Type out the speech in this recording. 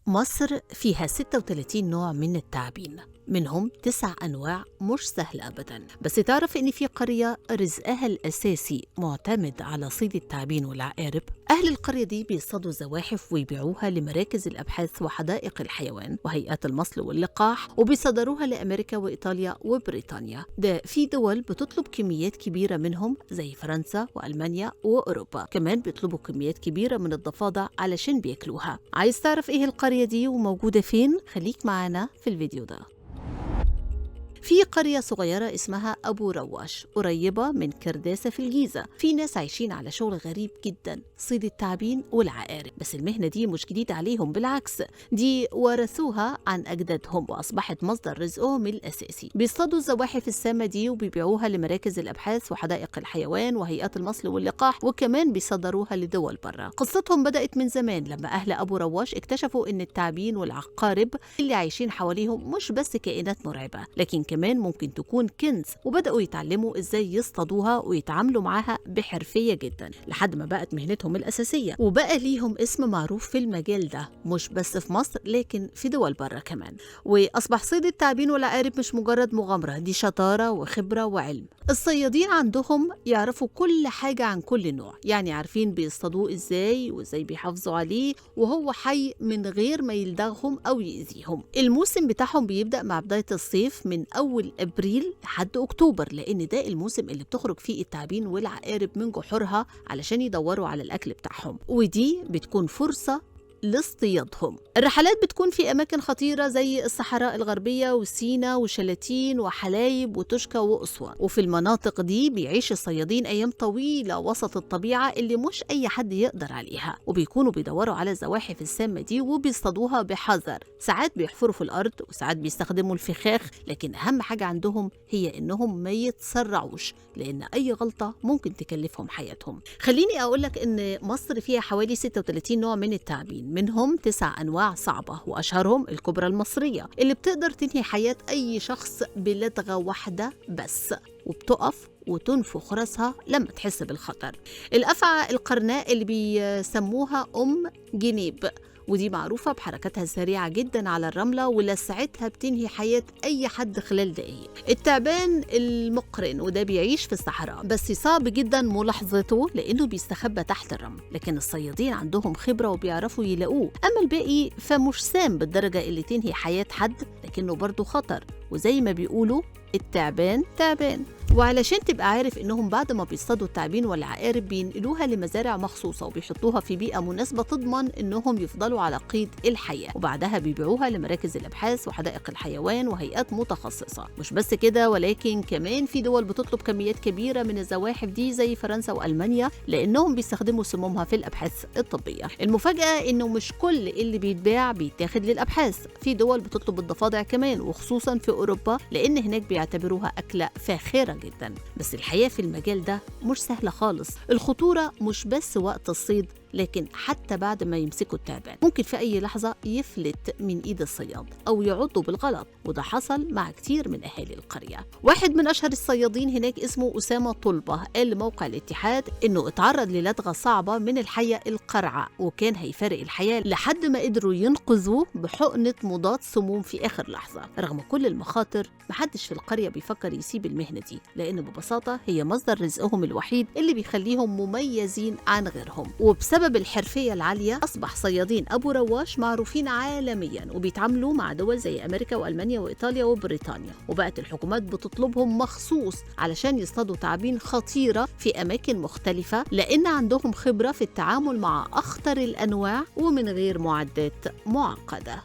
مصر فيها 36 نوع من التعابين، منهم 9 أنواع مش سهلة أبداً. بس تعرف إن في قرية رزقها الأساسي معتمد على صيد التعابين والعقارب؟ أهل القرية دي بيصطادوا الزواحف ويبيعوها لمراكز الأبحاث وحدائق الحيوان وهيئات المصل واللقاح، وبيصدروها لأمريكا وإيطاليا وبريطانيا. ده في دول بتطلب كميات كبيرة منهم زي فرنسا وألمانيا وأوروبا، كمان بيطلبوا كميات كبيرة من الضفادع علشان بياكلوها. عايز تعرف إيه القرية دي وموجودة فين؟ خليك معانا في الفيديو ده. في قرية صغيرة اسمها أبو رواش قريبة من كرداسة في الجيزة. في ناس عايشين على شغل غريب جدا، صيد التعابين والعقارب. بس المهنة دي مش جديدة عليهم، بالعكس دي ورثوها عن أجدادهم وأصبحت مصدر رزقهم الأساسي. بيصطادوا الزواحف السامة دي وبيبيعوها لمراكز الأبحاث وحدائق الحيوان وهيئات المصل واللقاح، وكمان بيصدروها لدول برا. قصتهم بدأت من زمان لما أهل أبو رواش اكتشفوا إن التعابين والعقارب اللي عايشين حواليهم مش بس كائنات مرعبة، لكن كمان ممكن تكون كنز، وبدأوا يتعلموا ازاي يصطادوها ويتعاملوا معاها بحرفية جدا لحد ما بقت مهنتهم الأساسية، وبقى ليهم اسم معروف في المجال ده مش بس في مصر لكن في دول بره كمان. وأصبح صيد التعابين والعقارب مش مجرد مغامرة، دي شطارة وخبرة وعلم. الصيادين عندهم يعرفوا كل حاجة عن كل نوع، يعني عارفين بيصطادوه ازاي وازاي بيحافظوا عليه وهو حي من غير ما يلدغهم أو يأذيهم. الموسم بتاعهم بيبدأ مع بداية الصيف من أول أبريل لحد أكتوبر، لأن ده الموسم اللي بتخرج فيه التعابين والعقارب من جحورها علشان يدوروا على الأكل بتاعهم، ودي بتكون فرصة لاصطيادهم. الرحلات بتكون في أماكن خطيرة زي الصحراء الغربية وسينا وشلاتين وحلايب وتوشكا وأسوان، وفي المناطق دي بيعيش الصيادين أيام طويلة وسط الطبيعة اللي مش أي حد يقدر عليها، وبيكونوا بيدوروا على الزواحف السامة دي وبيصطادوها بحذر. ساعات بيحفروا في الأرض وساعات بيستخدموا الفخاخ، لكن أهم حاجة عندهم هي إنهم ما يتسرعوش، لأن أي غلطة ممكن تكلفهم حياتهم. خليني أقولك إن مصر فيها حوالي 36 نوع من التعابين، منهم 9 أنواع صعبة، وأشهرهم الكبرى المصرية اللي بتقدر تنهي حياة أي شخص بلدغة واحدة بس، وبتقف وتنفخ راسها لما تحس بالخطر. الأفعى القرناء اللي بيسموها جنيب، ودي معروفة بحركتها السريعة جدا على الرملة ولسعتها بتنهي حياة أي حد خلال دقايق. التعبان المقرن، وده بيعيش في الصحراء بس صعب جدا ملاحظته لأنه بيستخبى تحت الرمل، لكن الصيادين عندهم خبرة وبيعرفوا يلاقوه. أما الباقي فمش سام بالدرجة اللي تنهي حياة حد، لكنه برضو خطر، وزي ما بيقولوا التعبان تعبان. وعلشان تبقى عارف انهم بعد ما بيصطادوا التعابين والعقارب بينقلوها لمزارع مخصوصة وبيحطوها في بيئة مناسبة تضمن انهم يفضلوا على قيد الحياة، وبعدها بيبيعوها لمراكز الابحاث وحدائق الحيوان وهيئات متخصصة. مش بس كده، ولكن كمان في دول بتطلب كميات كبيرة من الزواحف دي زي فرنسا وألمانيا لانهم بيستخدموا سمومها في الابحاث الطبية. المفاجأة انه مش كل اللي بيتباع بيتاخد للابحاث، في دول بتطلب الضفادع كمان، وخصوصا في اوروبا لان هناك بيعتبروها أكلة فاخرة جدا. بس الحياة في المجال ده مش سهلة خالص. الخطورة مش بس وقت الصيد، لكن حتى بعد ما يمسكوا التعبان ممكن في أي لحظة يفلت من إيد الصياد أو يعضوا بالغلط، وده حصل مع كتير من أهالي القرية. واحد من أشهر الصيادين هناك اسمه أسامة طلبة قال لموقع الاتحاد إنه اتعرض للدغة صعبة من الحية القرعة، وكان هيفارق الحياة لحد ما قدروا ينقذوه بحقنة مضاد سموم في آخر لحظة. رغم كل المخاطر محدش في القرية بيفكر يسيب المهنة دي، لأن ببساطة هي مصدر رزقهم الوحيد اللي بيخليهم مميزين عن غيرهم. وبسبب الحرفية العالية أصبح صيادين أبو رواش معروفين عالميا، وبيتعاملوا مع دول زي أمريكا وألمانيا وإيطاليا وبريطانيا، وبقت الحكومات بتطلبهم مخصوص علشان يصطادوا تعابين خطيرة في أماكن مختلفة، لأن عندهم خبرة في التعامل مع أخطر الأنواع ومن غير معدات معقدة.